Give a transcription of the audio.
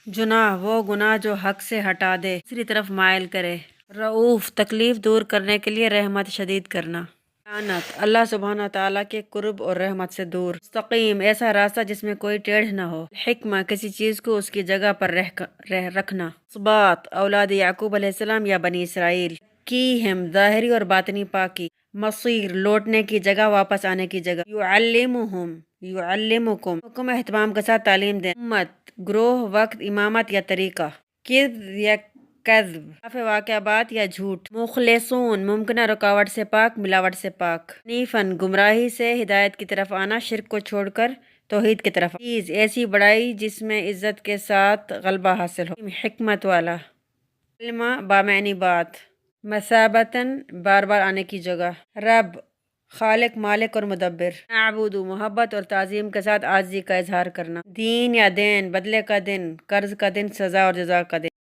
جناح وہ گناہ جو حق سے ہٹا دے، دوسری طرف مائل کرے۔ رؤوف تکلیف دور کرنے کے لیے رحمت شدید کرنا۔ لعنت اللہ سبحانہ تعالیٰ کے قرب اور رحمت سے دور۔ مستقیم ایسا راستہ جس میں کوئی ٹیڑھ نہ ہو۔ حکمہ کسی چیز کو اس کی جگہ پر رکھنا۔ اسباط اولاد یعقوب علیہ السلام یا بنی اسرائیل۔ کیہم ظاہری اور باطنی پاکی۔ مصیر لوٹنے کی جگہ، واپس آنے کی جگہ۔ یعلمہم یعلمکم حکم اہتمام کے ساتھ تعلیم دیں۔ امت گروہ، وقت، امامت یا طریقہ۔ کذب یا کذب خلاف واقع بات یا جھوٹ۔ مخلصون ممکنہ رکاوٹ سے پاک، ملاوٹ سے پاک۔ حنیفاً گمراہی سے ہدایت کی طرف آنا، شرک کو چھوڑ کر توحید کی طرف آنا۔ چیز ایسی بڑائی جس میں عزت کے ساتھ غلبہ حاصل ہو۔ حکمت والا۔ کلمہ بامعنی بات۔ مثابتاً بار بار آنے کی جگہ۔ رب خالق، مالک اور مدبر۔ نعبد محبت اور تعظیم کے ساتھ عاجزی کا اظہار کرنا۔ دین یا دین بدلے کا دن، قرض کا دن، سزا اور جزا کا دن۔